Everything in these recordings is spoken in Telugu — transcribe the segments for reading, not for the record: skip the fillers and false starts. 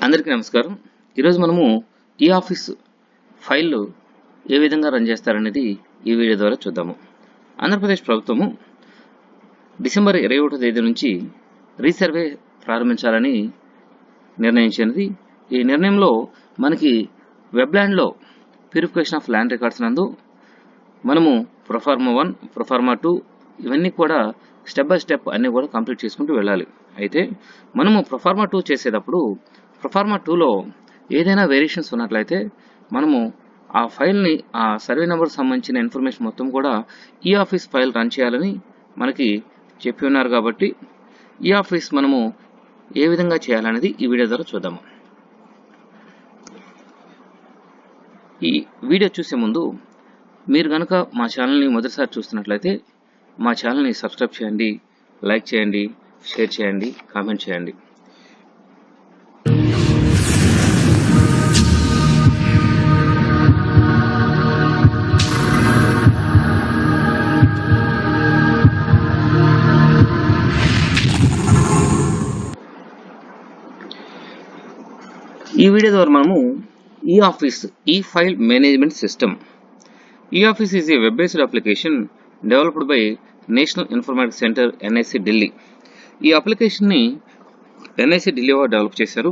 అందరికీ నమస్కారం. ఈరోజు మనము ఈ ఆఫీస్ ఫైల్ ఏ విధంగా రన్ చేస్తారనేది ఈ వీడియో ద్వారా చూద్దాము. ఆంధ్రప్రదేశ్ ప్రభుత్వము డిసెంబర్ 21వ తేదీ నుంచి రీసర్వే ప్రారంభించాలని నిర్ణయించినది. ఈ నిర్ణయంలో మనకి వెబ్లాండ్లో ప్యూరిఫికేషన్ ఆఫ్ ల్యాండ్ రికార్డ్స్ నందు మనము ప్రొఫార్మా 1, ప్రొఫార్మా 2 ఇవన్నీ కూడా స్టెప్ బై స్టెప్ అన్నీ కూడా కంప్లీట్ చేసుకుంటూ వెళ్ళాలి. అయితే మనము ప్రొఫార్మా 2 చేసేటప్పుడు ప్రొఫార్మా 2లో ఏదైనా వేరియేషన్స్ ఉన్నట్లయితే మనము ఆ ఫైల్ని ఆ సర్వే నెంబర్ సంబంధించిన ఇన్ఫర్మేషన్ మొత్తం కూడా ఈ ఆఫీస్ ఫైల్ రన్ చేయాలని మనకి చెప్పి ఉన్నారు. కాబట్టి ఈ ఆఫీస్ మనము ఏ విధంగా చేయాలనేది ఈ వీడియో ద్వారా చూద్దాము. ఈ వీడియో చూసే ముందు మీరు కనుక మా ఛానల్ని మొదటిసారి చూస్తున్నట్లయితే మా ఛానల్ని సబ్స్క్రైబ్ చేయండి, లైక్ చేయండి, షేర్ చేయండి, కామెంట్ చేయండి. ఈ వీడియో ద్వారా మనము ఈ ఆఫీస్ ఫైల్ మేనేజ్మెంట్ సిస్టమ్. ఈ office is a web based application developed by national informatics centre NIC Delhi. ఈ అప్లికేషన్ని NIC ఢిల్లీ వారు డెవలప్ చేశారు.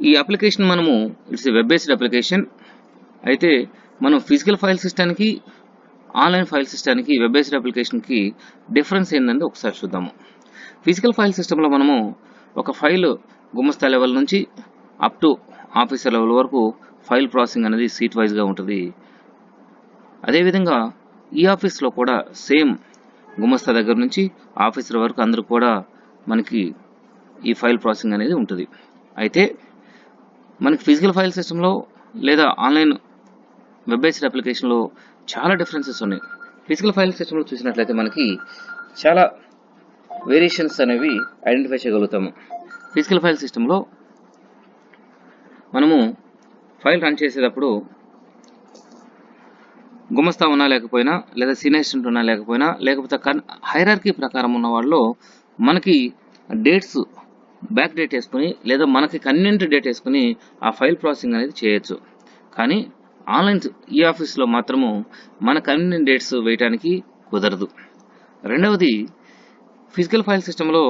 ఈ అప్లికేషన్ మనము it's a web based application. అయితే మనం ఫిజికల్ ఫైల్ సిస్టానికి ఆన్లైన్ ఫైల్ సిస్టానికి వెబ్ బేస్డ్ అప్లికేషన్కి డిఫరెన్స్ ఏంటంటే ఒకసారి చూద్దాము. ఫిజికల్ ఫైల్ సిస్టంలో మనము ఒక ఫైల్ గుమస్తా లెవెల్ నుంచి అప్ టు ఆఫీసర్ లెవెల్ వరకు ఫైల్ ప్రాసెసింగ్ అనేది సీట్ వైజ్గా ఉంటుంది. అదేవిధంగా ఈ ఆఫీస్లో కూడా సేమ్ గుమస్తా దగ్గర నుంచి ఆఫీసర్ వరకు అందరూ కూడా మనకి ఈ ఫైల్ ప్రాసెసింగ్ అనేది ఉంటుంది. అయితే మనకి ఫిజికల్ ఫైల్ సిస్టంలో లేదా ఆన్లైన్ వెబ్ బేస్డ్ అప్లికేషన్లో చాలా డిఫరెన్సెస్ ఉన్నాయి. ఫిజికల్ ఫైల్ సిస్టంలో చూసినట్లయితే మనకి చాలా వేరియేషన్స్ అనేవి ఐడెంటిఫై చేయగలుగుతాము. ఫిజికల్ ఫైల్ సిస్టంలో మనము ఫైల్ రన్ చేసేటప్పుడు గుమస్తా ఉన్నా లేకపోయినా, లేదా సీనియర్ అసిస్టెంట్ ఉన్నా లేకపోయినా, లేకపోతే హైరార్కీ ప్రకారం ఉన్న వాళ్ళు మనకి డేట్స్ బ్యాక్ డేట్ వేసుకుని లేదా మనకి కన్వీనియంట్ డేట్ వేసుకుని ఆ ఫైల్ ప్రాసెసింగ్ అనేది చేయొచ్చు. కానీ ఆన్లైన్ ఈ ఆఫీస్లో మాత్రము మన కన్వీనియంట్ డేట్స్ వేయడానికి కుదరదు. రెండవది, ఫిజికల్ ఫైల్ సిస్టంలో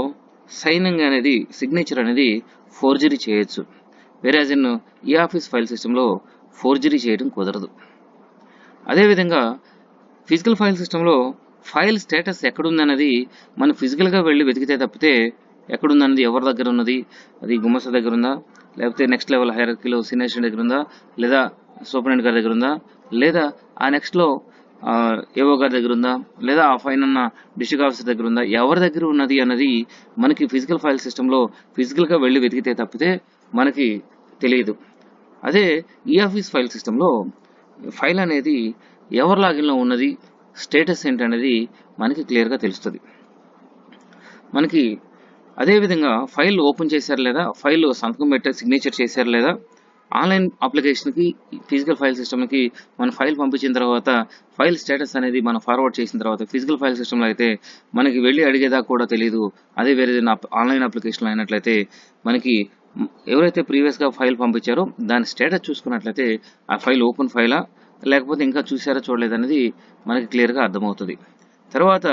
సైనింగ్ అనేది సిగ్నేచర్ అనేది ఫోర్జరీ చేయొచ్చు. వేరేజ్ ఇన్ ఈ ఆఫీస్ ఫైల్ సిస్టంలో ఫోర్జరీ చేయడం కుదరదు. అదేవిధంగా ఫిజికల్ ఫైల్ సిస్టంలో ఫైల్ స్టేటస్ ఎక్కడుందన్నది మనం ఫిజికల్గా వెళ్ళి వెతికితే తప్పితే ఎక్కడుందన్నది, ఎవరి దగ్గర ఉన్నది, అది గుమస్తా దగ్గర ఉందా, లేకపోతే నెక్స్ట్ లెవెల్ హైరార్కీలో సీనియర్ అసిస్టెంట్ దగ్గర ఉందా, లేదా సూపరింటెండెంట్ గారి దగ్గర ఉందా, లేదా ఆ నెక్స్ట్లో ఏవో గారి దగ్గర ఉందా, లేదా ఆ ఫైన్ ఉన్న డిస్ట్రిక్ట్ ఆఫీసర్ దగ్గర ఉందా, ఎవరి దగ్గర ఉన్నది అన్నది మనకి ఫిజికల్ ఫైల్ సిస్టంలో ఫిజికల్గా వెళ్ళి వెతికితే తప్పితే మనకి తెలియదు. అదే ఈ ఆఫీస్ ఫైల్ సిస్టంలో ఫైల్ అనేది ఎవరి లాగిన్లో ఉన్నది, స్టేటస్ ఏంటనేది మనకి క్లియర్గా తెలుస్తుంది. మనకి అదేవిధంగా ఫైల్ ఓపెన్ చేశారు లేదా, ఫైల్ సంతకం పెట్టారు, సిగ్నేచర్ చేశారు లేదా, ఆన్లైన్ అప్లికేషన్కి ఫిజికల్ ఫైల్ సిస్టమ్కి మన ఫైల్ పంపించిన తర్వాత ఫైల్ స్టేటస్ అనేది మనం ఫార్వర్డ్ చేసిన తర్వాత ఫిజికల్ ఫైల్ సిస్టంలో అయితే మనకి వెళ్ళి అడిగేదాకా కూడా తెలియదు. అదే వేరే ఆన్లైన్ అప్లికేషన్లో అయినట్లయితే మనకి ఎవరైతే ప్రీవియస్గా ఫైల్ పంపించారో దాని స్టేటస్ చూసుకున్నట్లయితే ఆ ఫైల్ ఓపెన్ ఫైలా లేకపోతే ఇంకా చూసారా చూడలేదనేది మనకి క్లియర్గా అర్థమవుతుంది. తర్వాత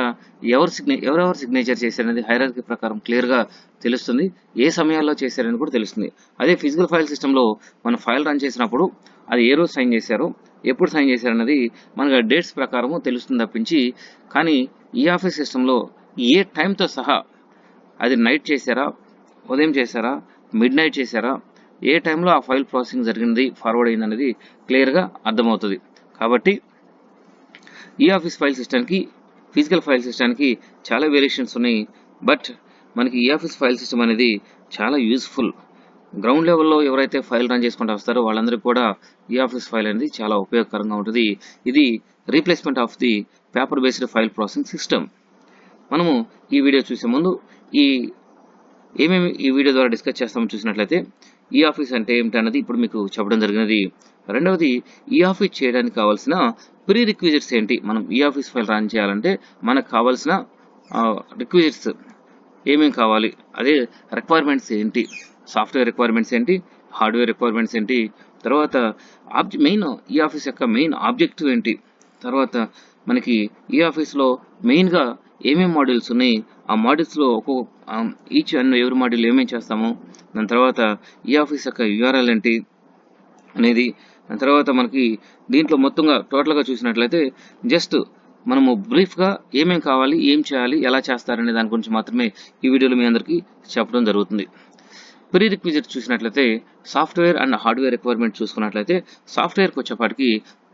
ఎవరెవరు సిగ్నేచర్ చేశారనేది హైరార్కీ ప్రకారం క్లియర్గా తెలుస్తుంది. ఏ సమయాల్లో చేశారని కూడా తెలుస్తుంది. అదే ఫిజికల్ ఫైల్ సిస్టంలో మనం ఫైల్ రన్ చేసినప్పుడు అది ఏ రోజు సైన్ చేశారో, ఎప్పుడు సైన్ చేశారన్నది మనకు డేట్స్ ప్రకారము తెలుస్తుంది తప్పించి, కానీ ఈ ఆఫీస్ సిస్టంలో ఏ టైంతో సహా అది నైట్ చేశారా, ఉదయం చేశారా, మిడ్ నైట్ చేశారా, ఏ టైంలో ఆ ఫైల్ ప్రాసెసింగ్ జరిగింది, ఫార్వర్డ్ అయింది అనేది క్లియర్గా అర్థమవుతుంది. కాబట్టి ఈ ఆఫీస్ ఫైల్ సిస్టమ్కి ఫిజికల్ ఫైల్ సిస్టానికి చాలా వేరియేషన్స్ ఉన్నాయి. బట్ మనకి ఈ ఆఫీస్ ఫైల్ సిస్టమ్ అనేది చాలా యూస్ఫుల్. గ్రౌండ్ లెవెల్లో ఎవరైతే ఫైల్ రన్ చేసుకుంటూ వస్తారో వాళ్ళందరికీ కూడా ఈ ఆఫీస్ ఫైల్ అనేది చాలా ఉపయోగకరంగా ఉంటుంది. ఇది replacement of the paper based file processing system. మనము ఈ వీడియో చూసే ముందు ఏమేమి ఈ వీడియో ద్వారా డిస్కస్ చేస్తామో చూసినట్లయితే ఈ ఆఫీస్ అంటే ఏమిటన్నది ఇప్పుడు మీకు చెప్పడం జరిగినది. రెండవది, ఈ ఆఫీస్ చేయడానికి కావాల్సిన ప్రీ రిక్విజిట్స్ ఏంటి, మనం ఈ ఆఫీస్ ఫైల్ రన్ చేయాలంటే మనకు కావాల్సిన రిక్విజిట్స్ ఏమేమి కావాలి, అదే రిక్వైర్మెంట్స్ ఏంటి, సాఫ్ట్వేర్ రిక్వైర్మెంట్స్ ఏంటి, హార్డ్వేర్ రిక్వైర్మెంట్స్ ఏంటి, తర్వాత మెయిన్ ఈ ఆఫీస్ యొక్క మెయిన్ ఆబ్జెక్టివ్ ఏంటి, తర్వాత మనకి ఈ ఆఫీస్లో మెయిన్గా ఏమేమి మాడ్యూల్స్ ఉన్నాయి, ఆ మాడ్యూల్స్లో ఒక్కొక్క ఈచ్ అండ్ ఎవరి మాడ్యూల్ ఏమేమి చేస్తాము, దాని తర్వాత ఈ ఆఫీస్ యొక్క యూఆర్ఎల్ ఏంటి అనేది, దాని తర్వాత మనకి దీంట్లో మొత్తంగా టోటల్గా చూసినట్లయితే జస్ట్ మనము బ్రీఫ్గా ఏమేమి కావాలి, ఏం చేయాలి, ఎలా చేస్తారనే దాని గురించి మాత్రమే ఈ వీడియోలో మీ అందరికీ చెప్పడం జరుగుతుంది. ప్రీ రిక్విజిట్ చూసినట్లయితే సాఫ్ట్వేర్ అండ్ హార్డ్వేర్ రిక్వైర్మెంట్ చూసుకున్నట్లయితే సాఫ్ట్వేర్కి వచ్చేపాటికి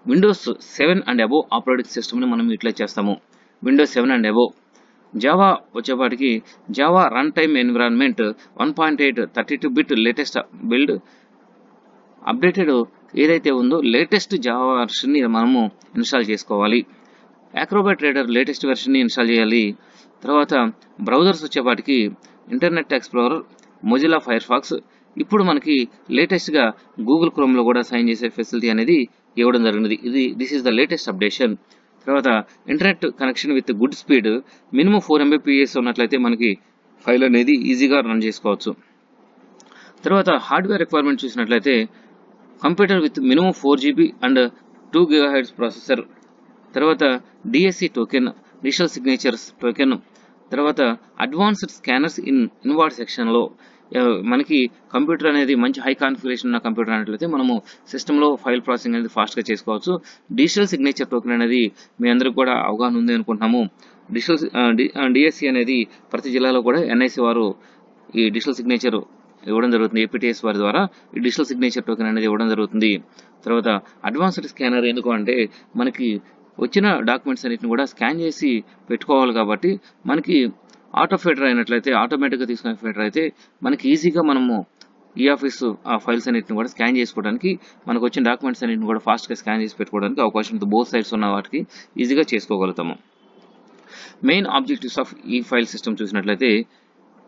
విండోస్ 7 అండ్ అబోవ్ ఆపరేటింగ్ సిస్టమ్ని మనం యూటిలైజ్ చేస్తాము. Windows 7 and above. జావా వచ్చేపాటికి జావా రన్ టైమ్ ఎన్విరాన్మెంట్ 1.8 32-బిట్ లేటెస్ట్ బిల్డ్ అప్డేటెడ్ ఏదైతే ఉందో లేటెస్ట్ జావా వర్షన్ని మనము ఇన్స్టాల్ చేసుకోవాలి. యాక్రోబాట్ రైడర్ లేటెస్ట్ వెర్షన్ని ఇన్స్టాల్ చేయాలి. తర్వాత బ్రౌజర్స్ వచ్చేపాటికి Internet Explorer, Mozilla Firefox, ఇప్పుడు మనకి లేటెస్ట్గా గూగుల్ క్రోమ్లో కూడా సైన్ చేసే ఫెసిలిటీ అనేది ఇవ్వడం జరిగింది. This is the latest updation. తర్వాత internet connection with good speed, minimum 4 Mbps ఉన్నట్లయితే మనకి ఫైల్ అనేది ఈజీగా రన్ చేసుకోవచ్చు. తర్వాత హార్డ్వేర్ రిక్వైర్మెంట్ చూసినట్లయితే computer with minimum 4 GB and 2 GHz processor, తర్వాత DSC token, digital signatures token, తర్వాత అడ్వాన్స్డ్ స్కానర్స్ ఇన్వార్డ్ సెక్షన్లో మనకి కంప్యూటర్ అనేది మంచి హై కాన్ఫిగరేషన్ ఉన్న కంప్యూటర్ అన్నట్లయితే మనము సిస్టంలో ఫైల్ ప్రాసెసింగ్ అనేది ఫాస్ట్గా చేసుకోవచ్చు. డిజిటల్ సిగ్నేచర్ టోకెన్ అనేది మీ అందరికి కూడా అవగాహన ఉంది అనుకుంటున్నాము. డిఎస్సి అనేది ప్రతి జిల్లాలో కూడా ఎన్ఐసి వారు ఈ డిజిటల్ సిగ్నేచర్ ఇవ్వడం జరుగుతుంది. ఏపీటీఎస్ వారి ద్వారా ఈ డిజిటల్ సిగ్నేచర్ టోకెన్ అనేది ఇవ్వడం జరుగుతుంది. తర్వాత అడ్వాన్స్డ్ స్కానర్ ఎందుకు అంటే మనకి వచ్చిన డాక్యుమెంట్స్ అన్నిటిని కూడా స్కాన్ చేసి పెట్టుకోవాలి కాబట్టి మనకి ఆటో ఫిల్టర్ అయినట్లయితే ఆటోమేటిక్గా తీసుకునే ఫిల్టర్ అయితే మనకి ఈజీగా మనము ఈ ఆఫీస్ ఆ ఫైల్స్ అన్నిటిని కూడా స్కాన్ చేసుకోవడానికి, మనకు వచ్చిన డాక్యుమెంట్స్ అన్నిటిని కూడా ఫాస్ట్గా స్కాన్ చేసి పెట్టుకోవడానికి అవకాశం ఉంది. బోత్ సైడ్స్ ఉన్న వాటికి ఈజీగా చేసుకోగలుగుతాము. మెయిన్ ఆబ్జెక్టివ్స్ ఆఫ్ ఈ ఫైల్ సిస్టమ్ చూసినట్లయితే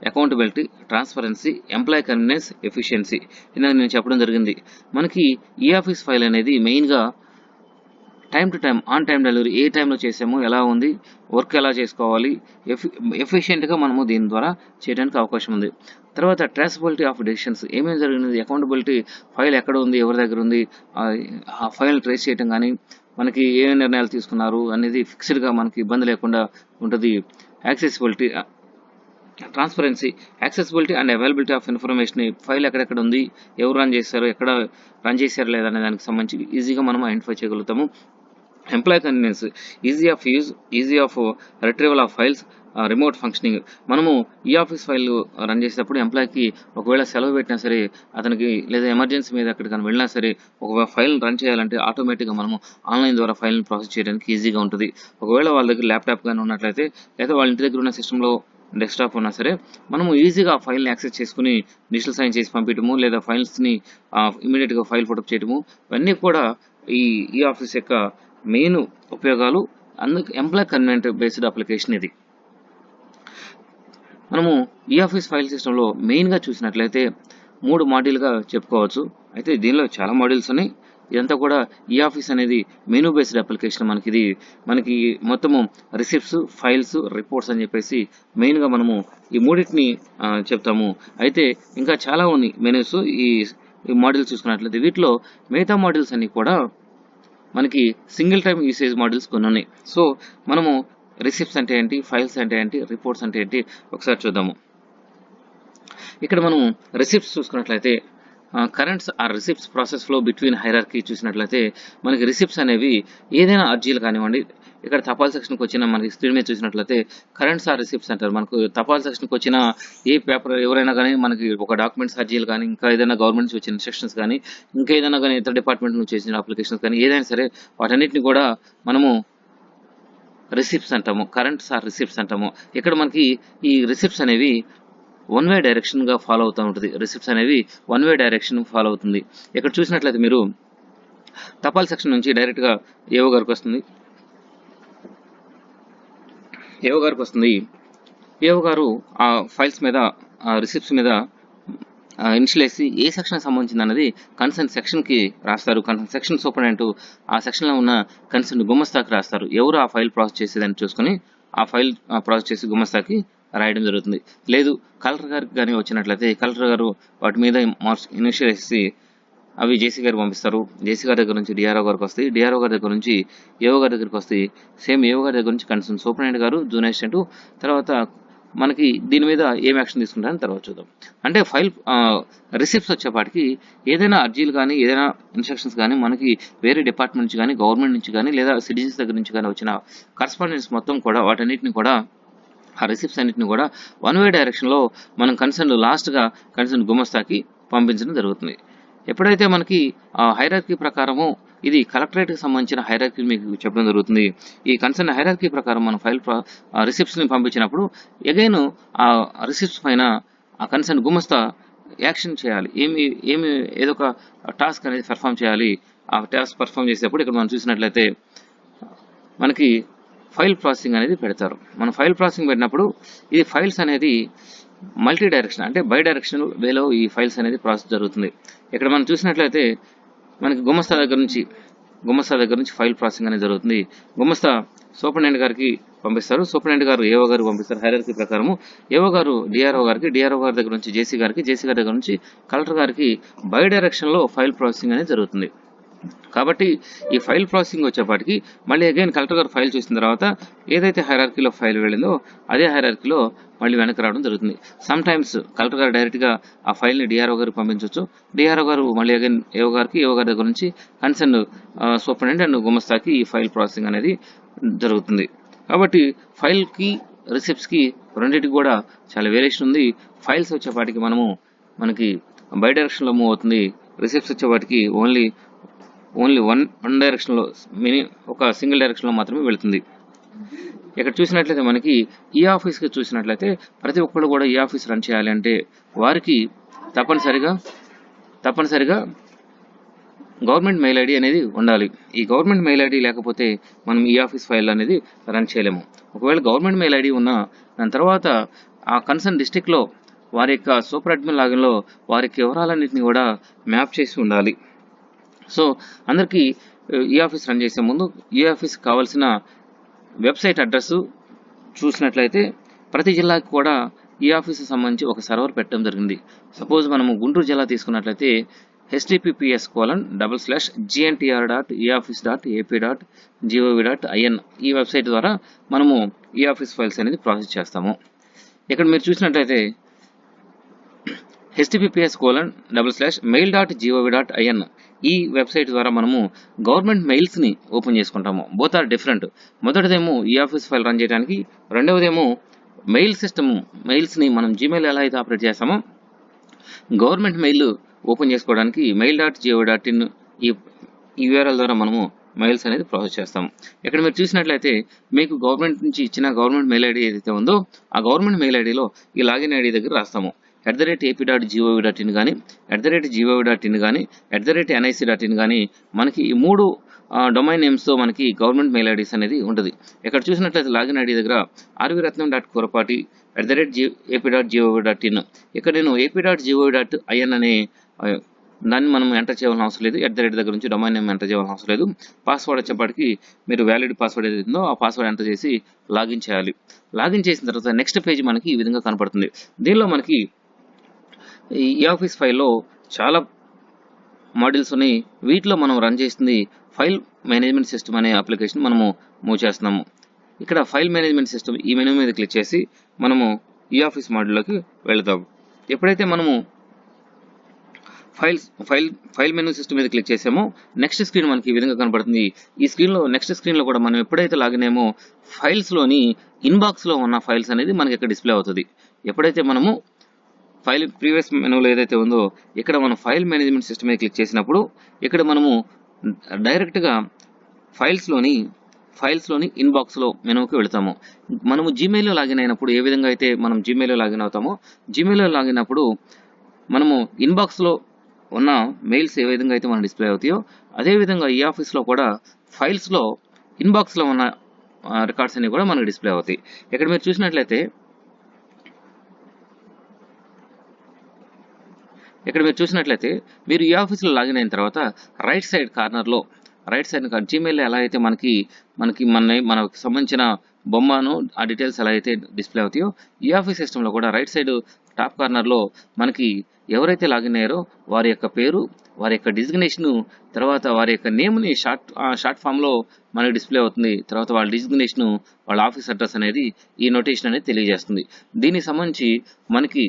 accountability, transparency, employee convenience, efficiency. ఇందాక నేను చెప్పడం జరిగింది. మనకి ఈ ఆఫీస్ ఫైల్ అనేది మెయిన్గా time to time, on time delivery, ఏ టైంలో చేసాము, ఎలా ఉంది, వర్క్ ఎలా చేసుకోవాలి, ఎఫిషియెంట్గా మనము దీని ద్వారా చేయడానికి అవకాశం ఉంది. తర్వాత ట్రేసబిలిటీ ఆఫ్ డెసిషన్స్, ఏమేమి జరిగినది, అకౌంటబిలిటీ, ఫైల్ ఎక్కడ ఉంది, ఎవరి దగ్గర ఉంది, ఆ ఫైల్ ట్రేస్ చేయడం కానీ, మనకి ఏ నిర్ణయాలు తీసుకున్నారు అనేది ఫిక్స్డ్గా మనకి ఇబ్బంది లేకుండా ఉంటుంది. Accessibility, transparency, accessibility and availability of information, file ఎక్కడెక్కడ ఉంది, ఎవరు రన్ చేశారు, ఎక్కడ రన్ చేశారు లేదా అనే దానికి సంబంధించి ఈజీగా మనం ఐడెంటిఫై చేయగలుగుతాము. Employee convenience, ease of use, ease of retrieval of files, remote functioning. మనము ఈ ఆఫీస్ ఫైల్ రన్ చేసేటప్పుడు ఎంప్లాయ్కి ఒకవేళ సెలవు పెట్టినా సరే, అతనికి లేదా ఎమర్జెన్సీ మీద ఎక్కడికైనా వెళ్ళినా సరే, ఒక ఫైల్ రన్ చేయాలంటే ఆటోమేటిక్గా మనము ఆన్లైన్ ద్వారా ఫైల్ని ప్రాసెస్ చేయడానికి ఈజీగా ఉంటుంది. ఒకవేళ వాళ్ళ దగ్గర ల్యాప్టాప్ కానీ ఉన్నట్లయితే, లేదా వాళ్ళ ఇంటి దగ్గర ఉన్న సిస్టంలో డెస్క్టాప్ ఉన్నా సరే మనము ఈజీగా ఫైల్ని యాక్సెస్ చేసుకుని డిజిటల్ సైన్ చేసి పంపించడము, లేదా ఫైల్స్ని ఇమీడియట్గా ఫైల్ ఫోటో చేయడము, ఇవన్నీ కూడా ఈ ఆఫీస్ యొక్క మెయిన్ ఉపయోగాలు. అందుకు ఎంప్లాయ్ కన్వీనియంట్ బేస్డ్ అప్లికేషన్ ఇది. మనము ఈ ఆఫీస్ ఫైల్ సిస్టంలో మెయిన్గా చూసినట్లయితే 3 మాడ్యూల్గా చెప్పుకోవచ్చు. అయితే దీనిలో చాలా మాడ్యూల్స్ ఉన్నాయి. ఇదంతా కూడా ఈ ఆఫీస్ అనేది మెనూ బేస్డ్ అప్లికేషన్. మనకి మొత్తము రిసిప్ట్స్, ఫైల్స్, రిపోర్ట్స్ అని చెప్పేసి మెయిన్గా మనము ఈ మూడింటిని చెప్తాము. అయితే ఇంకా చాలా ఉన్నాయి మెనూస్ ఈ మాడ్యూల్స్ చూసుకున్నట్లయితే. వీటిలో మిగతా మాడ్యూల్స్ అన్ని కూడా మనకి సింగిల్ టైమ్ యూసేజ్ మాడ్యూల్స్ కొన్ని ఉన్నాయి. సో మనము రిసిప్ట్స్ అంటే ఏంటి, ఫైల్స్ అంటే ఏంటి, రిపోర్ట్స్ అంటే ఏంటి ఒకసారి చూద్దాము. ఇక్కడ మనం రిసిప్ట్స్ చూసుకున్నట్లయితే currents or receipts process flow between hierarchy చూసినట్లయితే మనకి రిసిప్ట్స్ అనేవి ఏదైనా అర్జీలు కానివ్వండి, ఇక్కడ తపాల్ సెక్షన్కి వచ్చిన మనకి స్క్రీన్ మీద చూసినట్లయితే కరెంట్స్ ఆర్ రిసిప్ట్స్ అంటారు. మనకు తపాల్ సెక్షన్కి వచ్చిన ఏ పేపర్ ఎవరైనా కానీ మనకి ఒక డాక్యుమెంట్స్ అర్జీలు కానీ, ఇంకా ఏదైనా గవర్నమెంట్ నుంచి వచ్చిన ఇన్స్ట్రక్షన్స్ కానీ, ఇంకా ఏదైనా కానీ ఇతర డిపార్ట్మెంట్ నుంచి వచ్చిన అప్లికేషన్స్ కానీ ఏదైనా సరే వాటన్నిటిని కూడా మనము రిసిప్ట్స్ అంటాము, కరెంట్స్ ఆర్ రిసిప్ట్స్ అంటాము. ఇక్కడ మనకి ఈ రిసిప్ట్స్ అనేవి వన్ వే డైరెక్షన్గా ఫాలో అవుతూ ఉంటుంది. రిసిప్ట్స్ అనేవి వన్ వే డైరెక్షన్ ఫాలో అవుతుంది. ఇక్కడ చూసినట్లయితే మీరు తపాల్ సెక్షన్ నుంచి డైరెక్ట్గా ఏఓ గారికి వస్తుంది. ఏఓ గారు ఆ ఫైల్స్ మీద, రిసిప్ట్స్ మీద ఇనిషియల్ వేసి ఏ సెక్షన్ సంబంధించింది అన్నది కన్సర్న్ సెక్షన్కి రాస్తారు. కన్సర్న్ సెక్షన్ సూపరింటెండెంట్ ఆ సెక్షన్లో ఉన్న కన్సర్న్ గుమస్తాకి రాస్తారు. ఎవరు ఆ ఫైల్ ప్రాసెస్ చేసేదని చూసుకొని ఆ ఫైల్ ప్రాసెస్ చేసి గుమస్తాకి రాయడం జరుగుతుంది. లేదు కలెక్టర్ గారికి కానీ వచ్చినట్లయితే కలెక్టర్ గారు వాటి మీద మార్క్స్ ఇనిషియల్ వేసి అవి జేసీ గారికి పంపిస్తారు. జేసీ గారి దగ్గర నుంచి డిఆర్ఓ గారికి వస్తాయి. డిఆర్ఓ గారి దగ్గర నుంచి ఏఓ గారి దగ్గరికి వస్తాయి. సేమ్ ఏఓ గారి దగ్గర నుంచి కన్సర్న్ సూపరింటెండెంట్ గారు, జూనియర్ అసిస్టెంట్, తర్వాత మనకి దీని మీద ఏం యాక్షన్ తీసుకుంటారని తర్వాత చూద్దాం. అంటే ఫైల్ రిసిప్ట్స్ వచ్చేపాటికి ఏదైనా అర్జీలు కానీ ఏదైనా ఇన్స్ట్రక్షన్స్ కానీ మనకి వేరే డిపార్ట్మెంట్ నుంచి కానీ గవర్నమెంట్ నుంచి కానీ లేదా సిటిజన్స్ దగ్గర నుంచి కానీ వచ్చిన కరస్పాండెన్స్ మొత్తం కూడా వాటన్నిటిని కూడా ఆ రిసిప్ట్స్ అన్నింటిని కూడా వన్ వే డైరెక్షన్లో మనం లాస్ట్గా కన్సర్న్ గుమస్తాకి పంపించడం జరుగుతుంది. ఎప్పుడైతే మనకి హైరార్కీ ప్రకారము ఇది కలెక్టరేట్కి సంబంధించిన హైరార్కీ మీకు చెప్పడం జరుగుతుంది. ఈ కన్సర్న్ హైరార్కీ ప్రకారం మనం రిసిప్ట్స్ని పంపించినప్పుడు అగైన్ ఆ రిసిప్ట్స్ పైన ఆ కన్సర్న్ గుమస్తా యాక్షన్ చేయాలి. ఏదో ఒక టాస్క్ అనేది పర్ఫామ్ చేయాలి. ఆ టాస్క్ పర్ఫామ్ చేసేటప్పుడు ఇక్కడ మనం చూసినట్లయితే మనకి ఫైల్ ప్రాసెసింగ్ అనేది పెడతారు. మనం ఫైల్ ప్రాసెసింగ్ పెట్టినప్పుడు ఇది ఫైల్స్ అనేది మల్టీ డైరెక్షన్ అంటే బై డైరెక్షనల్ వేలో ఈ ఫైల్స్ అనేది ప్రాసెస్ జరుగుతుంది. ఇక్కడ మనం చూసినట్లయితే మనకి గుమస్తా దగ్గర నుంచి ఫైల్ ప్రాసెసింగ్ అనేది జరుగుతుంది. గుమస్తా సూపరింటెండెంట్ గారికి పంపిస్తారు. సూపరింటెండెంట్ గారు ఏఓ గారికి పంపిస్తారు. హైరార్కీ ప్రకారము ఏఓ గారు డిఆర్ఓ గారికి, డిఆర్ఓ గారి దగ్గర నుంచి జేసీ గారికి, జేసీ గారి దగ్గర నుంచి కలెక్టర్ గారికి బై డైరెక్షన్లో ఫైల్ ప్రాసెసింగ్ అనేది జరుగుతుంది. కాబట్టి ఈ ఫైల్ ప్రాసెసింగ్ వచ్చేపాటికి మళ్ళీ అగైన్ కలెక్టర్ గారు ఫైల్ చూసిన తర్వాత ఏదైతే హైరార్కీలో ఫైల్ వెళ్ళిందో అదే హైరార్కీలో మళ్ళీ వెనక్కి రావడం జరుగుతుంది. సమ్ టైమ్స్ కలెక్టర్ గారు డైరెక్ట్గా ఆ ఫైల్ని డిఆర్ఓ గారికి పంపించవచ్చు. డిఆర్ఓ గారు మళ్ళీ అగైన్ ఏఓ గారి దగ్గర నుంచి కన్సర్న్ సూపరింటెండెంట్ అండ్ గుమస్తాకి ఈ ఫైల్ ప్రాసెసింగ్ అనేది జరుగుతుంది. కాబట్టి ఫైల్కి రిసిప్ట్స్కి రెండింటికి కూడా చాలా వేరియేషన్ ఉంది. ఫైల్స్ వచ్చేపాటికి మనకి బై డైరెక్షన్లో మూవ్ అవుతుంది. రిసిప్ట్స్ వచ్చేపాటికి ఓన్లీ వన్ డైరెక్షన్లో ఒక సింగిల్ డైరెక్షన్లో మాత్రమే వెళుతుంది. ఇక్కడ చూసినట్లయితే మనకి ఈ ఆఫీస్కి చూసినట్లయితే ప్రతి ఒక్కరు కూడా ఈ ఆఫీస్ రన్ చేయాలి అంటే వారికి తప్పనిసరిగా గవర్నమెంట్ మెయిల్ ఐడి అనేది ఉండాలి. ఈ గవర్నమెంట్ మెయిల్ ఐడి లేకపోతే మనం ఈ ఆఫీస్ ఫైల్ అనేది రన్ చేయలేము. ఒకవేళ గవర్నమెంట్ మెయిల్ ఐడి ఉన్నా దాని తర్వాత ఆ కన్సర్న్ డిస్ట్రిక్ట్లో వారి యొక్క సూపర్ అడ్మిన్ లాగిన్లో వారి యొక్క వివరాలన్నింటినీ కూడా మ్యాప్ చేసి ఉండాలి. సో అందరికీ ఈ ఆఫీస్ రన్ చేసే ముందు ఈ ఆఫీస్కి కావాల్సిన వెబ్సైట్ అడ్రస్ చూసినట్లయితే ప్రతి జిల్లాకి కూడా ఈ ఆఫీస్కి సంబంధించి ఒక సర్వర్ పెట్టడం జరిగింది. సపోజ్ మనము గుంటూరు జిల్లా తీసుకున్నట్లయితే https://gntr.eoffice.ap.gov.in ఈ వెబ్సైట్ ద్వారా మనము ఈ ఆఫీస్ ఫైల్స్ అనేది ప్రాసెస్ చేస్తాము. ఇక్కడ మీరు చూసినట్లయితే https://mail.gov.in ఈ వెబ్సైట్ ద్వారా మనము గవర్నమెంట్ మెయిల్స్ని ఓపెన్ చేసుకుంటాము. Both are different. మొదటిదేమో ఈ ఆఫీస్ ఫైల్ రన్ చేయడానికి, రెండవదేమో మెయిల్స్ని మనం జీమెయిల్ ఎలా అయితే ఆపరేట్ చేస్తామో గవర్నమెంట్ మెయిల్ ఓపెన్ చేసుకోవడానికి mail.gov.in ఈ URL ద్వారా మనము మెయిల్స్ అనేది ప్రాసెస్ చేస్తాము. ఇక్కడ మీరు చూసినట్లయితే మీకు గవర్నమెంట్ నుంచి ఇచ్చిన గవర్నమెంట్ మెయిల్ ఐడి ఏదైతే ఉందో ఆ గవర్నమెంట్ మెయిల్ ఐడిలో ఈ లాగిన్ ఐడి దగ్గర రాస్తాము. @ap.gov.in కానీ @gov.in కానీ @nic.in కానీ మనకి ఈ 3 డొమైన్ నేమ్స్తో మనకి గవర్నమెంట్ మెయిల్ ఐడీస్ అనేది ఉంటుంది. ఇక్కడ చూసినట్లయితే లాగిన్ ఐడి దగ్గర rvratnam.korapati@ap.gov.in ఇక్కడ నేను ap.gov.in అనే దాన్ని మనం ఎంటర్ చేయాల్సిన అవసరం లేదు. దగ్గర నుంచి డొమైన్ నేమ్ ఎంటర్ చేయాల్సిన అవసరం లేదు. పాస్వర్డ్ వచ్చేప్పటికి మీరు వ్యాలిడ్ పాస్వర్డ్ ఏదైతే ఉందో ఆ పాస్వర్డ్ ఎంటర్ చేసి లాగిన్ చేయాలి. లాగిన్ చేసిన తర్వాత నెక్స్ట్ పేజ్ మనకి ఈ విధంగా కనపడుతుంది. దీనిలో మనకి ఈ ఆఫీస్ ఫైల్లో చాలా మాడ్యూల్స్ ఉన్నాయి. వీటిలో మనం రన్ చేస్తుంది ఫైల్ మేనేజ్మెంట్ సిస్టమ్ అనే అప్లికేషన్ మనము మూవ్ చేస్తున్నాము. ఇక్కడ ఫైల్ మేనేజ్మెంట్ సిస్టమ్ ఈ మెనూ మీద క్లిక్ చేసి మనము ఈ ఆఫీస్ మాడ్యూల్లోకి వెళతాం. ఎప్పుడైతే మనము ఫైల్ మెనూ సిస్టమ్ మీద క్లిక్ చేసామో నెక్స్ట్ స్క్రీన్ మనకి ఈ విధంగా కనబడుతుంది. ఈ నెక్స్ట్ స్క్రీన్లో కూడా మనం ఎప్పుడైతే లాగిన్ అయ్యామో ఫైల్స్లోని ఇన్బాక్స్లో ఉన్న ఫైల్స్ అనేది మనకి ఇక్కడ డిస్ప్లే అవుతుంది. ఎప్పుడైతే మనము ప్రీవియస్ మెనూలో ఏదైతే ఉందో ఇక్కడ మనం ఫైల్ మేనేజ్మెంట్ సిస్టమ్ మీద క్లిక్ చేసినప్పుడు ఇక్కడ మనము డైరెక్ట్గా ఫైల్స్లోని ఇన్బాక్స్లో మెనూకి వెళతాము. మనము జీమెయిల్లో లాగిన్ అయినప్పుడు ఏ విధంగా అయితే మనం జీమెయిల్లో లాగిన్ అవుతామో జీమెయిల్లో లాగిన్ అయినప్పుడు మనము ఇన్బాక్స్లో ఉన్న మెయిల్స్ ఏ విధంగా అయితే మనకు డిస్ప్లే అవుతాయో అదేవిధంగా ఈ ఆఫీస్లో కూడా ఫైల్స్లో ఇన్బాక్స్లో ఉన్న రికార్డ్స్ అన్ని కూడా మనకు డిస్ప్లే అవుతాయి. ఇక్కడ మీరు చూసినట్లయితే మీరు ఈ ఆఫీస్లో లాగిన్ అయిన తర్వాత రైట్ సైడ్ కార్నర్లో జీమెయిల్లో ఎలా అయితే మనకి మనకు సంబంధించిన బొమ్మను ఆ డీటెయిల్స్ ఎలా అయితే డిస్ప్లే అవుతాయో ఈ ఆఫీస్ సిస్టంలో కూడా రైట్ సైడ్ టాప్ కార్నర్లో మనకి ఎవరైతే లాగిన్ అయ్యారో వారి యొక్క పేరు, వారి యొక్క డిజిగ్నేషన్, తర్వాత వారి యొక్క నేమ్ని షార్ట్ ఫామ్లో మనకి డిస్ప్లే అవుతుంది. తర్వాత వాళ్ళ డిజిగ్నేషన్, వాళ్ళ ఆఫీస్ అడ్రస్ అనేది ఈ నోటేషన్ అనేది తెలియజేస్తుంది. దీనికి సంబంధించి మనకి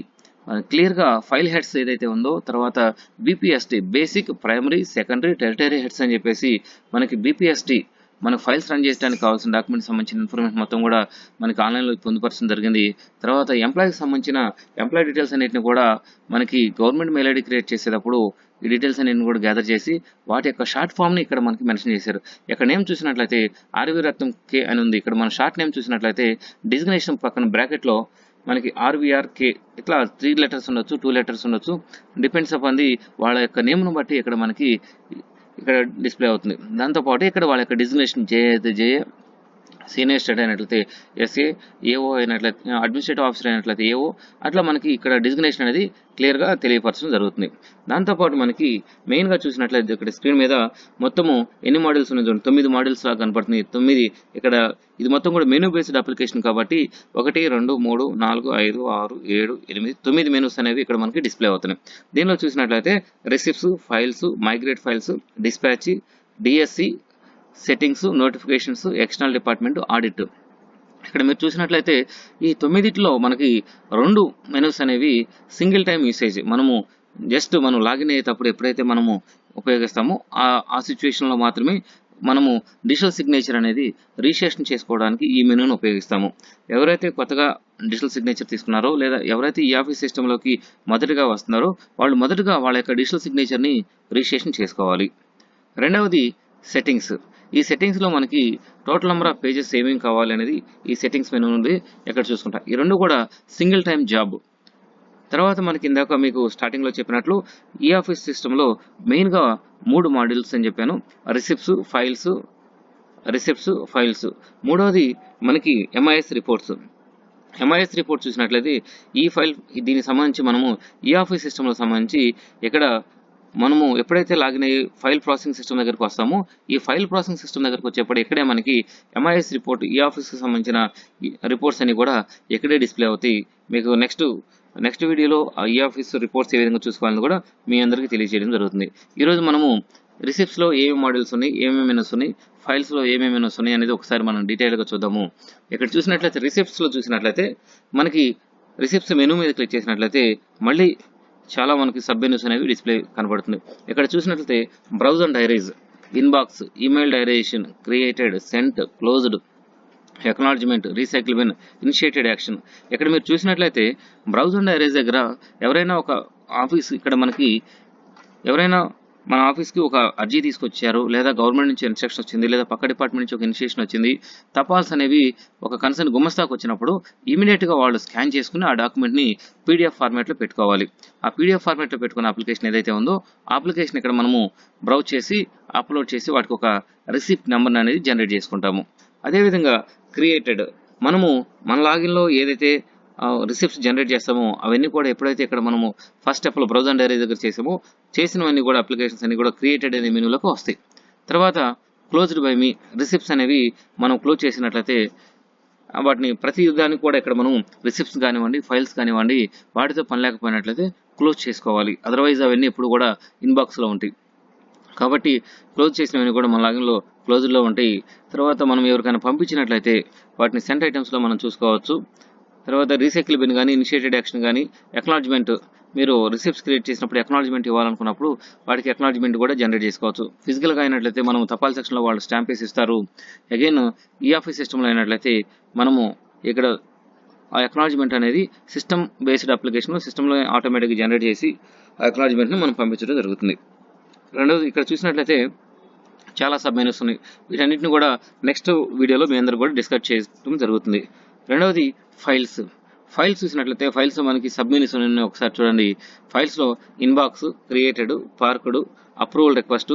క్లియర్గా ఫైల్ హెడ్స్ ఏదైతే ఉందో, తర్వాత BPST basic, primary, secondary, tertiary heads అని చెప్పేసి మనకి బీపీఎస్టీ మనకు ఫైల్స్ రన్ చేయడానికి కావాల్సిన డాక్యుమెంట్ సంబంధించిన ఇన్ఫర్మేషన్ మొత్తం కూడా మనకి ఆన్లైన్లో పొందుపరచడం జరిగింది. తర్వాత ఎంప్లాయీకి సంబంధించిన ఎంప్లాయీ డీటెయిల్స్ అన్నింటిని కూడా మనకి గవర్నమెంట్ మెయిల్ ఐడి క్రియేట్ చేసేటప్పుడు ఈ డీటెయిల్స్ అన్నింటిని కూడా గ్యాదర్ చేసి వాటి యొక్క షార్ట్ ఫామ్ని ఇక్కడ మనకి మెన్షన్ చేశారు. ఇక్కడ నేమ్ చూసినట్లయితే ఆర్వి రత్నం కే అని ఉంది. ఇక్కడ మన షార్ట్ నేమ్ చూసినట్లయితే డిజిగ్నేషన్ పక్కన బ్రాకెట్లో మనకి ఆర్వీఆర్కే ఇట్లా 3 letters ఉండొచ్చు, 2 letters ఉండొచ్చు, డిపెండ్స్ అపాన్ ది వాళ్ళ యొక్క నేమ్ను బట్టి ఇక్కడ మనకి ఇక్కడ డిస్ప్లే అవుతుంది. దాంతోపాటు ఇక్కడ వాళ్ళ యొక్క డిజిగ్నేషన్ జేఏ, సీనియర్ స్టేట్ అయినట్లయితే ఎస్ఏ, ఏఓ అయినట్లయితే అడ్మినిస్ట్రేటివ్ ఆఫీసర్ అయినట్లయితే ఏఓ, అట్లా మనకి ఇక్కడ డిజిగ్నేషన్ అనేది క్లియర్గా తెలియపరచడం జరుగుతుంది. దాంతోపాటు మనకి మెయిన్గా చూసినట్లయితే ఇక్కడ స్క్రీన్ మీద మొత్తము ఎన్ని మాడ్యూల్స్ ఉన్నాయి చూడండి, 9 మాడ్యూల్స్ లాగా కనపడుతుంది. 9 ఇక్కడ ఇది మొత్తం కూడా మెనూ బేస్డ్ అప్లికేషన్ కాబట్టి 1, 2, 3, 4, 5, 6, 7, 8, 9 మెనూస్ అనేవి ఇక్కడ మనకి డిస్ప్లే అవుతున్నాయి. దీనిలో చూసినట్లయితే receipts, files, migrate files, dispatch, DSC, settings, notifications, external department, audit. ఇక్కడ మీరు చూసినట్లయితే ఈ 9లో మనకి 2 మెనూస్ అనేవి సింగిల్ టైం యూసేజ్. మనము జస్ట్ మనం లాగిన్ అయ్యేటప్పుడు ఎప్పుడైతే మనము ఉపయోగిస్తామో ఆ సిచ్యువేషన్లో మాత్రమే మనము డిజిటల్ సిగ్నేచర్ అనేది రిజిస్ట్రేషన్ చేసుకోవడానికి ఈ మెనూను ఉపయోగిస్తాము. ఎవరైతే కొత్తగా డిజిటల్ సిగ్నేచర్ తీసుకున్నారో లేదా ఎవరైతే ఈ ఆఫీస్ సిస్టంలోకి మొదటగా వస్తున్నారో వాళ్ళు మొదటగా వాళ్ళ యొక్క డిజిటల్ సిగ్నేచర్ని రిజిస్ట్రేషన్ చేసుకోవాలి. రెండవది సెట్టింగ్స్. ఈ సెట్టింగ్స్లో మనకి టోటల్ నెంబర్ ఆఫ్ పేజెస్ ఏమేమి కావాలి అనేది ఈ సెట్టింగ్స్ మెనూ నుండి ఎక్కడ చూసుకుంటాం. ఈ 2 కూడా సింగిల్ టైం జాబ్. తర్వాత మనకి ఇందాక మీకు స్టార్టింగ్లో చెప్పినట్లు ఈ ఆఫీస్ సిస్టంలో మెయిన్గా 3 మాడ్యూల్స్ అని చెప్పాను. Receipts, files. మూడవది మనకి ఎంఐఎస్ రిపోర్ట్స్. ఎంఐఎస్ రిపోర్ట్ చూసినట్లయితే ఈ ఫైల్ దీనికి సంబంధించి మనము ఈ ఆఫీస్ సిస్టంలో సంబంధించి ఇక్కడ మనము ఎప్పుడైతే లాగిన్ అయ్యి ఫైల్ ప్రాసెసింగ్ సిస్టమ్ దగ్గరకు వస్తామో ఈ ఫైల్ ప్రాసెసింగ్ సిస్టమ్ దగ్గరకు వచ్చేప్పుడు ఇక్కడే మనకి ఎంఐఎస్ రిపోర్ట్ ఈ ఆఫీస్కి సంబంధించిన రిపోర్ట్స్ అన్ని కూడా ఇక్కడే డిస్ప్లే అవుతాయి. మీకు నెక్స్ట్ వీడియోలో ఈ ఆఫీస్ రిపోర్ట్స్ ఏ విధంగా చూసుకోవాలని కూడా మీ అందరికీ తెలియజేయడం జరుగుతుంది. ఈరోజు మనము రిసిప్ట్స్లో ఏమేమి మాడ్యూల్స్ ఉన్నాయి, ఏమేమి మెనూస్ ఉన్నాయి, ఫైల్స్లో ఏమేమి మెనూస్ ఉన్నాయి అనేది ఒకసారి మనం డీటెయిల్గా చూద్దాము. ఇక్కడ చూసినట్లయితే రిసిప్ట్స్లో చూసినట్లయితే మనకి రిసిప్ట్స్ మెనూ మీద క్లిక్ చేసినట్లయితే మళ్ళీ చాలా మనకి సబ్ మెనూస్ అనేవి డిస్ప్లే కనబడుతుంది. ఇక్కడ చూసినట్లయితే browse and diaries, inbox, email డైరేషన్, created, sent, closed, acknowledgement, recycle bin, initiated action. ఇక్కడ మీరు చూసినట్లయితే బ్రౌజ్ అండ్ డైరీస్ దగ్గర ఎవరైనా ఒక ఆఫీస్ ఇక్కడ మనకి ఎవరైనా మన ఆఫీస్కి ఒక అర్జీ తీసుకొచ్చారు, లేదా గవర్నమెంట్ నుంచి ఇన్స్ట్రక్షన్ వచ్చింది, లేదా పక్క డిపార్ట్మెంట్ నుంచి ఒక ఇనిషియేషన్ వచ్చింది, తపాల్స్ అనేవి ఒక కన్సర్న్ గుమస్తాకు వచ్చినప్పుడు ఇమీడియట్గా వాళ్ళు స్కాన్ చేసుకుని ఆ డాక్యుమెంట్ని పీడిఎఫ్ ఫార్మాట్లో పెట్టుకోవాలి. ఆ పీడిఎఫ్ ఫార్మాట్లో పెట్టుకున్న అప్లికేషన్ ఏదైతే ఉందో ఆ అప్లికేషన్ ఇక్కడ మనము బ్రౌజ్ చేసి అప్లోడ్ చేసి వాటికి ఒక రిసిప్ట్ నెంబర్ అనేది జనరేట్ చేసుకుంటాము. అదేవిధంగా క్రియేటెడ్, మనము మన లాగిన్లో ఏదైతే రిసిప్ట్స్ జనరేట్ చేస్తామో అవన్నీ కూడా ఎప్పుడైతే ఇక్కడ మనము ఫస్ట్ స్టెప్లో బ్రౌజ్ అండ్ డైరీ దగ్గర చేసినవన్నీ కూడా అప్లికేషన్స్ అన్ని కూడా క్రియేటెడ్ అనే మెనూలోకి వస్తాయి. తర్వాత క్లోజ్డ్ బై మీ, రిసిప్ట్స్ అనేవి మనం క్లోజ్ చేసినట్లయితే వాటిని ప్రతి దానికి కూడా ఇక్కడ మనం రిసిప్ట్స్ కానివ్వండి, ఫైల్స్ కానివ్వండి, వాటితో పని లేకపోయినట్లయితే క్లోజ్ చేసుకోవాలి. అదర్వైజ్ అవన్నీ ఎప్పుడు కూడా ఇన్బాక్స్లో ఉంటాయి. కాబట్టి క్లోజ్ చేసినవన్నీ కూడా మన లాగిన్లో క్లోజ్డ్లో ఉంటాయి. తర్వాత మనం ఎవరికైనా పంపించినట్లయితే వాటిని సెంట్ ఐటమ్స్లో మనం చూసుకోవచ్చు. తర్వాత రీసైకిల్ బిన్ కానీ, ఇనిషియేటెడ్ యాక్షన్ కానీ, ఎక్నాలజ్మెంట్, మీరు రిసిప్ట్స్ క్రియేట్ చేసినప్పుడు ఎక్నాలజ్మెంట్ ఇవ్వాలనుకున్నప్పుడు వాటికి ఎక్నాలజ్మెంట్ కూడా జనరేట్ చేసుకోవచ్చు. ఫిజికల్గా అయినట్లయితే మనం తపాల్ సెక్షన్లో వాళ్ళు స్టాంప్ వేసి ఇస్తారు. అగైన్ ఈ ఆఫీస్ సిస్టంలో అయినట్లయితే మనము ఇక్కడ ఆ ఎక్నాలజ్మెంట్ అనేది సిస్టమ్ బేస్డ్ అప్లికేషన్ సిస్టంలో ఆటోమేటిక్గా జనరేట్ చేసి ఆ ఎక్నాలజ్మెంట్ని మనం పంపించడం జరుగుతుంది. రెండవది ఇక్కడ చూసినట్లయితే చాలా సబ్ మెనూస్ ఉన్నాయి. వీటన్నిటిని కూడా నెక్స్ట్ వీడియోలో మీ అందరూ కూడా డిస్కస్ చేయడం జరుగుతుంది. రెండవది ఫైల్స్ చూసినట్లయితే ఫైల్స్ మనకి సబ్ మెనూస్ ఉన్నాయి. ఒకసారి చూడండి. ఫైల్స్లో inbox, created, parked, approval request,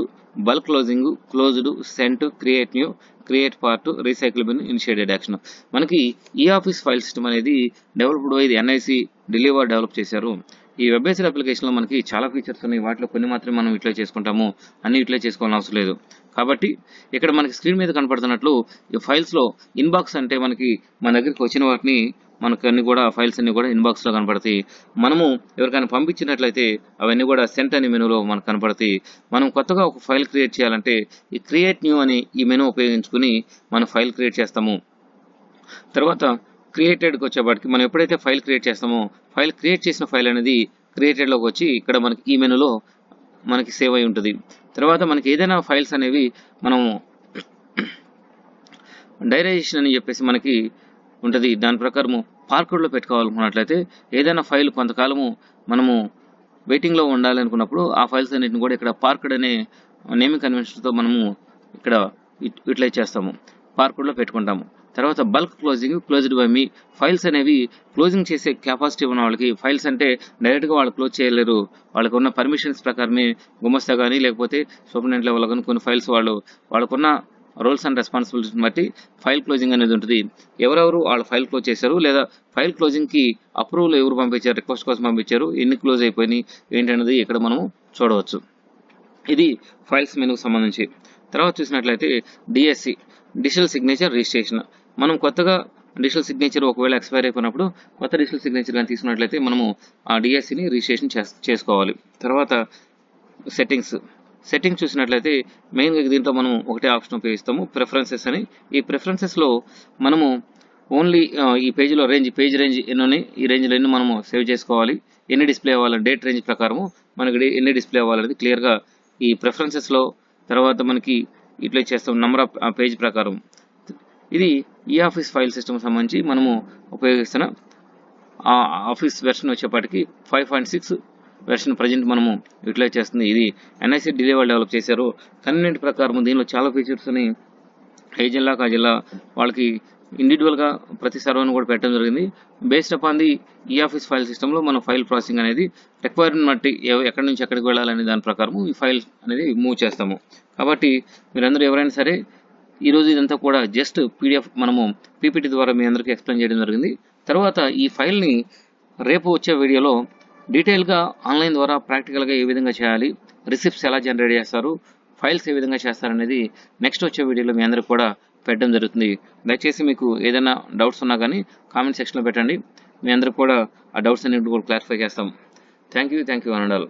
bulk closing, closed, sent, create new, create part, recycle bin, initiated action. మనకి ఈ ఆఫీస్ ఫైల్ సిస్టమ్ అనేది developed by NIC deliver develop చేశారు. ఈ వెబ్ బేస్డ్ అప్లికేషన్లో మనకి చాలా ఫీచర్స్ ఉన్నాయి. వాటిలో కొన్ని మాత్రమే మనం యూటిలైజ్ చేసుకుంటాము, అన్ని యూటిలైజ్ చేసుకోవాల్సిన అవసరం లేదు. కాబట్టి ఇక్కడ మనకి స్క్రీన్ మీద కనపడుతున్నట్లు ఈ ఫైల్స్లో ఇన్బాక్స్ అంటే మనకి మన దగ్గరికి వచ్చిన వాటిని మనకు అన్ని కూడా ఫైల్స్ అన్ని కూడా ఇన్బాక్స్లో కనపడతాయి. మనము ఎవరికైనా పంపించినట్లయితే అవన్నీ కూడా సెంట్ అనే మెనూలో మనకు కనపడతాయి. మనం కొత్తగా ఒక ఫైల్ క్రియేట్ చేయాలంటే ఈ క్రియేట్ న్యూ అని ఈ మెనూ ఉపయోగించుకుని మనం ఫైల్ క్రియేట్ చేస్తాము. తర్వాత క్రియేటెడ్కి వచ్చేపాటికి మనం ఎప్పుడైతే ఫైల్ క్రియేట్ చేస్తామో ఫైల్ క్రియేట్ చేసిన ఫైల్ అనేది క్రియేటెడ్లోకి వచ్చి ఇక్కడ మనకి ఈ మెనూలో మనకి సేవ్ అయి ఉంటుంది. తర్వాత మనకి ఏదైనా ఫైల్స్ అనేవి మనము డైరైజేషన్ అని చెప్పేసి మనకి ఉంటుంది. దాని ప్రకారము పార్కుడ్లో పెట్టుకోవాలనుకున్నట్లయితే ఏదైనా ఫైల్ కొంతకాలము మనము వెయిటింగ్లో ఉండాలి అనుకున్నప్పుడు ఆ ఫైల్స్ అన్నింటిని కూడా ఇక్కడ పార్క్డ్ అనే నేమింగ్ కన్వెన్షన్తో మనము ఇక్కడ యూటిలైజ్ చేస్తాము, పార్కుడ్లో పెట్టుకుంటాము. తర్వాత bulk closed by me files అనేవి క్లోజింగ్ చేసే కెపాసిటీ ఉన్న వాళ్ళకి, ఫైల్స్ అంటే డైరెక్ట్గా వాళ్ళు క్లోజ్ చేయలేరు, వాళ్ళకు ఉన్న పర్మిషన్స్ ప్రకారమే గుమస్తా కానీ లేకపోతే సూపరింటెండెంట్ లెవెల్లో కానీ కొన్ని ఫైల్స్ వాళ్ళకున్న రోల్స్ అండ్ రెస్పాన్సిబిలిటీని బట్టి ఫైల్ క్లోజింగ్ అనేది ఉంటుంది. ఎవరెవరు వాళ్ళు ఫైల్ క్లోజ్ చేశారు లేదా ఫైల్ క్లోజింగ్కి అప్రూవల్ ఎవరు పంపించారు, రిక్వెస్ట్ కోసం పంపించారు, ఎన్ని క్లోజ్ అయిపోయినాయి ఏంటనేది ఇక్కడ మనం చూడవచ్చు. ఇది ఫైల్స్ మెనూకి సంబంధించి. తర్వాత చూసినట్లయితే డిఎస్సి డిజిటల్ సిగ్నేచర్ రిజిస్ట్రేషన్. మనం కొత్తగా డిజిటల్ సిగ్నేచర్ ఒకవేళ ఎక్స్పైర్ అయిపోయినప్పుడు కొత్త డిజిటల్ సిగ్నేచర్ కానీ తీసుకున్నట్లయితే మనము ఆ డిఎస్సిని రిజిస్ట్రేషన్ చేసుకోవాలి. తర్వాత సెట్టింగ్స్ చూసినట్లయితే మెయిన్గా దీంట్లో మనం ఒకటే ఆప్షన్ ఉపయోగిస్తాము, ప్రిఫరెన్సెస్ అని. ఈ ప్రిఫరెన్సెస్లో మనము ఓన్లీ ఈ పేజ్ రేంజ్ ఎన్ని ఉన్నాయి, ఈ రేంజ్లో ఎన్ని మనము సేవ్ చేసుకోవాలి, ఎన్ని డిస్ప్లే అవ్వాలి, డేట్ రేంజ్ ప్రకారము మనకి ఎన్ని డిస్ప్లే అవ్వాలనేది క్లియర్గా ఈ ప్రిఫరెన్సెస్లో. తర్వాత మనకి ఇట్లా చేస్తాం నంబర్ ఆఫ్ పేజ్ ప్రకారం. ఇది ఈ ఆఫీస్ ఫైల్ సిస్టమ్ సంబంధించి మనము ఉపయోగిస్తున్న ఆఫీస్ వెర్షన్ వచ్చేపాటికి 5.6 వెర్షన్ ప్రజెంట్ మనము యూటిలైజ్ చేస్తుంది. ఇది ఎన్ఐసి ఢిల్లీ వాళ్ళు డెవలప్ చేశారు. కన్వీనియంట్ ప్రకారం దీనిలో చాలా ఫీచర్స్ని ఏ జిల్లాకు ఆ జిల్లా వాళ్ళకి ఇండివిజువల్గా ప్రతి సర్వర్ను కూడా పెట్టడం జరిగింది. బేస్డ్ అపాన్ ది ఈ ఆఫీస్ ఫైల్ సిస్టంలో మనం ఫైల్ ప్రాసెసింగ్ అనేది రిక్వైర్మెంట్ బట్టి ఎక్కడి నుంచి ఎక్కడికి వెళ్ళాలనే దాని ప్రకారం ఈ ఫైల్ అనేది మూవ్ చేస్తాము. కాబట్టి మీరందరూ ఎవరైనా సరే ఈరోజు ఇదంతా కూడా జస్ట్ పీడిఎఫ్ మనము పీపీటీ ద్వారా మీ అందరికీ ఎక్స్ప్లెయిన్ చేయడం జరిగింది. తర్వాత ఈ ఫైల్ని రేపు వచ్చే వీడియోలో డీటెయిల్గా ఆన్లైన్ ద్వారా ప్రాక్టికల్గా ఏ విధంగా చేయాలి, రిసిప్ట్స్ ఎలా జనరేట్ చేస్తారు, ఫైల్స్ ఏ విధంగా చేస్తారనేది నెక్స్ట్ వచ్చే వీడియోలో మీ అందరికి కూడా పెట్టడం జరుగుతుంది. దయచేసి మీకు ఏదైనా డౌట్స్ ఉన్నా కానీ కామెంట్ సెక్షన్లో పెట్టండి. మీ అందరికి కూడా ఆ డౌట్స్ అన్నింటిని కూడా క్లారిఫై చేస్తాం. Thank you అనండాలు.